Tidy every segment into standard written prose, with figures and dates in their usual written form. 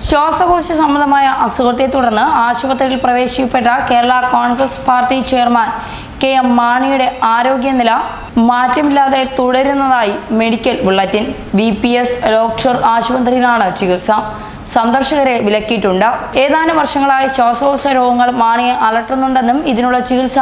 ശ്വാസകോശ സംബന്ധമായ അസുഖത്തെ തുടർന്ന് ആശുപത്രിയിൽ പ്രവേശിക്കപ്പെട്ട Kerala Congress party chairman K M. മാണിയുടെ ആരോഗ്യനില മാറ്റമില്ലാതെ തുടരുന്നതായി മെഡിക്കൽ ബുള്ളറ്റിൻ. VPS ലോക്ഷർ ആശുപത്രിയിലാണ് ചികിത്സ. സന്ദർശകരെ വിലക്കിയിട്ടുണ്ട്. ഏതാനും വർഷങ്ങളായി ശ്വാസകോശ രോഗങ്ങൾ മാണിയെ അലട്ടുന്നുണ്ടെന്നും ഇതിനുള്ള ചികിത്സ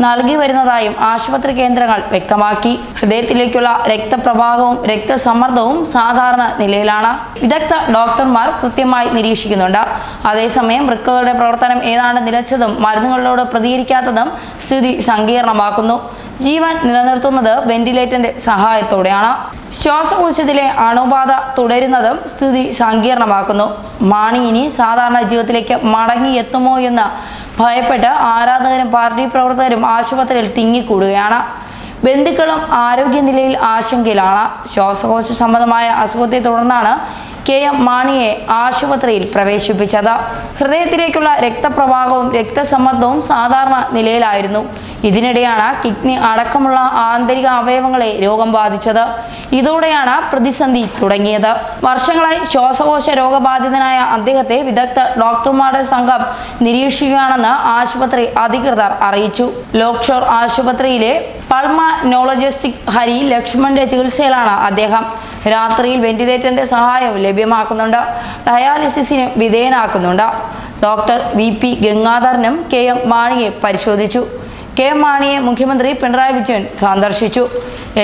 നൽകി വരുന്നതായും ആശുപത്രി കേന്ദ്രങ്ങൾ വ്യക്തമാക്കി. ഹൃദയത്തിലേക്കുള്ള രക്തപ്രവാഹവും രക്തസമ്മർദ്ദവും സാധാരണ നിലയിലാണ്. വിദഗ്ധ ഡോക്ടർമാർ കൃത്യമായി നിരീക്ഷിക്കുന്നുണ്ട്. അതേസമയം വൃക്കകളുടെ പ്രവർത്തനം ഏതാണ്ട് നിലച്ചതും മരുന്നുകളോട് പ്രതികരിക്കാത്തതും സ്ഥിതി സങ്കീർണമാക്കുന്നു. ജീവൻ നിലനിർത്തുന്നത് വെന്റിലേറ്ററിന്റെ സഹായത്തോടെയാണ്. ശ്വാസകോശത്തിലെ അണുബാധ തുടരുന്നതും സ്ഥിതി സങ്കീർണമാക്കുന്നു. മാണി ഇനി സാധാരണ ജീവിതത്തിലേക്ക് മടങ്ങിയെത്തുമോ എന്ന് ഭയപ്പെട്ട് ആരാധകരും പാർട്ടി പ്രവർത്തകരും ആശുപത്രിയിൽ തിങ്ങിക്കൂടുകയാണ്. ബന്ധുക്കളും ആരോഗ്യനിലയിൽ ആശങ്കയിലാണ്. ശ്വാസകോശ സംബന്ധമായ അസുഖത്തെ തുടർന്നാണ് കെ.എം. മാണിയെ ആശുപത്രിയിൽ പ്രവേശിപ്പിച്ചത്. ഹൃദയത്തിലേക്കുള്ള രക്തപ്രവാഹവും രക്തസമ്മർദ്ദവും സാധാരണ നിലയിലായിരുന്നു. ഇതിനിടെയാണ് കിഡ്നി അടക്കമുള്ള ആന്തരിക അവയവങ്ങളെ രോഗം ബാധിച്ചത്. ഇതോടെയാണ് പ്രതിസന്ധി തുടങ്ങിയത്. വർഷങ്ങളായി ശ്വാസകോശ രോഗബാധിതനായ അദ്ദേഹത്തെ വിദഗ്ധ ഡോക്ടർമാരുടെ സംഘം നിരീക്ഷിക്കുകയാണെന്ന് ആശുപത്രി അധികൃതർ അറിയിച്ചു. ലോക്ഷോർ ആശുപത്രിയിലെ പൾമനോളജിസ്റ്റ് ഹരി ലക്ഷ്മണന്റെ ചികിത്സയിലാണ് അദ്ദേഹം. രാത്രിയിൽ വെന്റിലേറ്ററിന്റെ സഹായം ലഭ്യമാക്കുന്നുണ്ട്. ഡയാലിസിസിന് വിധേയനാക്കുന്നുണ്ട്. ഡോക്ടർ VP ഗംഗാധരനും കെ.എം. മാണിയെ പരിശോധിച്ചു. കെ.എം. മാണിയെ മുഖ്യമന്ത്രി പിണറായി വിജയൻ സന്ദർശിച്ചു.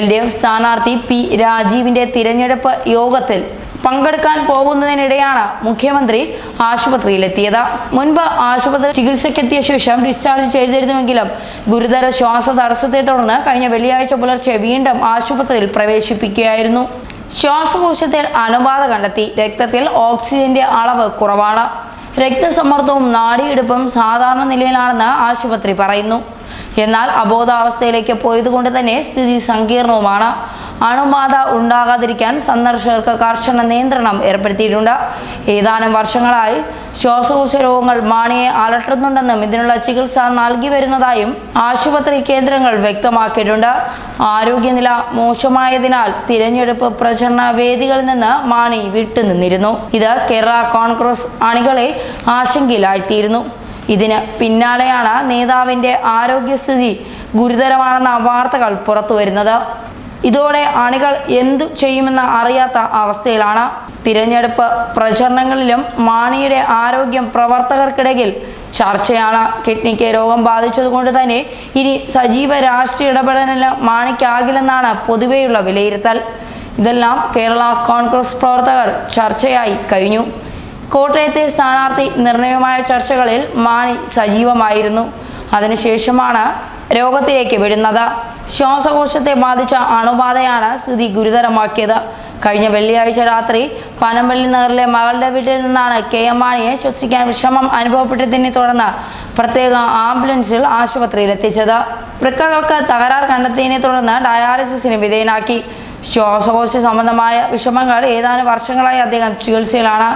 LDF സ്ഥാനാർത്ഥി P. രാജീവിന്റെ തിരഞ്ഞെടുപ്പ് യോഗത്തിൽ പങ്കെടുക്കാൻ പോകുന്നതിനിടെയാണ് മുഖ്യമന്ത്രി ആശുപത്രിയിലെത്തിയത്. മുൻപ് ആശുപത്രി ചികിത്സയ്ക്കെത്തിയ ശേഷം ഡിസ്ചാർജ് ചെയ്തിരുന്നുവെങ്കിലും ഗുരുതര ശ്വാസ തടസ്സത്തെ തുടർന്ന് കഴിഞ്ഞ വെള്ളിയാഴ്ച പുലർച്ചെ വീണ്ടും ആശുപത്രിയിൽ പ്രവേശിപ്പിക്കുകയായിരുന്നു. ശ്വാസകോശത്തിൽ അണുബാധ കണ്ടെത്തി. രക്തത്തിൽ ഓക്സിജന്റെ അളവ് കുറവാണ്. രക്തസമ്മർദ്ദവും നാഡിയിടിപ്പും സാധാരണ നിലയിലാണെന്ന് ആശുപത്രി പറയുന്നു. എന്നാൽ അബോധാവസ്ഥയിലേക്ക് പോയതുകൊണ്ട് തന്നെ സ്ഥിതി സങ്കീർണവുമാണ്. അണുബാധ ഉണ്ടാകാതിരിക്കാൻ സന്ദർശകർക്ക് കർശന നിയന്ത്രണം ഏർപ്പെടുത്തിയിട്ടുണ്ട്. ഏതാനും വർഷങ്ങളായി ശ്വാസകോശ രോഗങ്ങൾ മാണിയെ അലട്ടുന്നുണ്ടെന്നും ഇതിനുള്ള ചികിത്സ നൽകി വരുന്നതായും ആശുപത്രി കേന്ദ്രങ്ങൾ വ്യക്തമാക്കിയിട്ടുണ്ട്. ആരോഗ്യനില മോശമായതിനാൽ തിരഞ്ഞെടുപ്പ് പ്രചരണ വേദികളിൽ നിന്ന് മാണി വിട്ടുനിന്നിരുന്നു. ഇത് കേരള കോൺഗ്രസ് അണികളെ ആശങ്കയിലാഴ്ത്തിയിരുന്നു. ഇതിന് പിന്നാലെയാണ് നേതാവിന്റെ ആരോഗ്യസ്ഥിതി ഗുരുതരമാണെന്ന വാർത്തകൾ പുറത്തുവരുന്നത്. ഇതോടെ അണികൾ എന്തു ചെയ്യുമെന്ന് അറിയാത്ത അവസ്ഥയിലാണ്. തിരഞ്ഞെടുപ്പ് പ്രചരണങ്ങളിലും മാണിയുടെ ആരോഗ്യം പ്രവർത്തകർക്കിടയിൽ ചർച്ചയാണ്. കിഡ്നിക്ക് രോഗം ബാധിച്ചതുകൊണ്ട് തന്നെ ഇനി സജീവ രാഷ്ട്രീയ ഇടപെടലിന് മാണിക്കാകില്ലെന്നാണ് പൊതുവെയുള്ള വിലയിരുത്തൽ. ഇതെല്ലാം കേരള കോൺഗ്രസ് പ്രവർത്തകർ ചർച്ചയായി കഴിഞ്ഞു. കോട്ടയത്തെ സ്ഥാനാർത്ഥി നിർണയമായ ചർച്ചകളിൽ മാണി സജീവമായിരുന്നു. അതിനുശേഷമാണ് രോഗത്തിലേക്ക് വിടുന്നത്. ശ്വാസകോശത്തെ ബാധിച്ച അണുബാധയാണ് സ്ഥിതി ഗുരുതരമാക്കിയത്. കഴിഞ്ഞ വെള്ളിയാഴ്ച രാത്രി പനമ്പള്ളി നഗറിലെ മകളുടെ വീട്ടിൽ നിന്നാണ് കെ.എം. മാണിയെ ശ്വസിക്കാൻ വിഷമം അനുഭവപ്പെട്ടതിനെ തുടർന്ന് പ്രത്യേക ആംബുലൻസിൽ ആശുപത്രിയിൽ എത്തിച്ചത്. വൃക്കകൾക്ക് തകരാർ കണ്ടെത്തിയതിനെ തുടർന്ന് ഡയാലിസിസിന് വിധേയനാക്കി. ശ്വാസകോശ സംബന്ധമായ വിഷമങ്ങൾ ഏതാനും വർഷങ്ങളായി അദ്ദേഹം ചികിത്സയിലാണ്.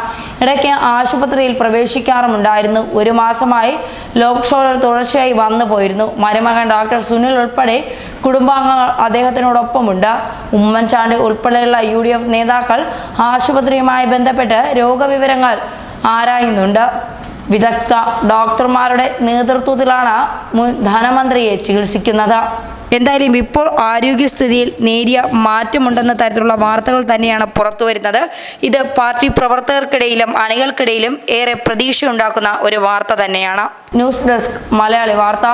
ഇടയ്ക്ക് ആശുപത്രിയിൽ പ്രവേശിക്കാറുമുണ്ടായിരുന്നു. 1 മാസമായി ലോക്ഷോറിൽ തുടർച്ചയായി വന്നു പോയിരുന്നു. മരുമകൻ ഡോക്ടർ സുനിൽ ഉൾപ്പെടെ കുടുംബാംഗങ്ങൾ അദ്ദേഹത്തിനോടൊപ്പമുണ്ട്. ഉമ്മൻചാണ്ടി ഉൾപ്പെടെയുള്ള UDF നേതാക്കൾ ആശുപത്രിയുമായി ബന്ധപ്പെട്ട് രോഗവിവരങ്ങൾ ആരായുന്നുണ്ട്. വിദഗ്ധ ഡോക്ടർമാരുടെ നേതൃത്വത്തിലാണ് മുൻ ധനമന്ത്രിയെ ചികിത്സിക്കുന്നത്. എന്തായാലും ഇപ്പോൾ ആരോഗ്യസ്ഥിതിയിൽ നേരിയ മാറ്റമുണ്ടെന്ന തരത്തിലുള്ള വാർത്തകൾ തന്നെയാണ് പുറത്തു വരുന്നത്. ഇത് പാർട്ടി പ്രവർത്തകർക്കിടയിലും അണികൾക്കിടയിലും ഏറെ പ്രതീക്ഷയുണ്ടാക്കുന്ന ഒരു വാർത്ത തന്നെയാണ്. ന്യൂസ് ഡെസ്ക് മലയാളി വാർത്ത.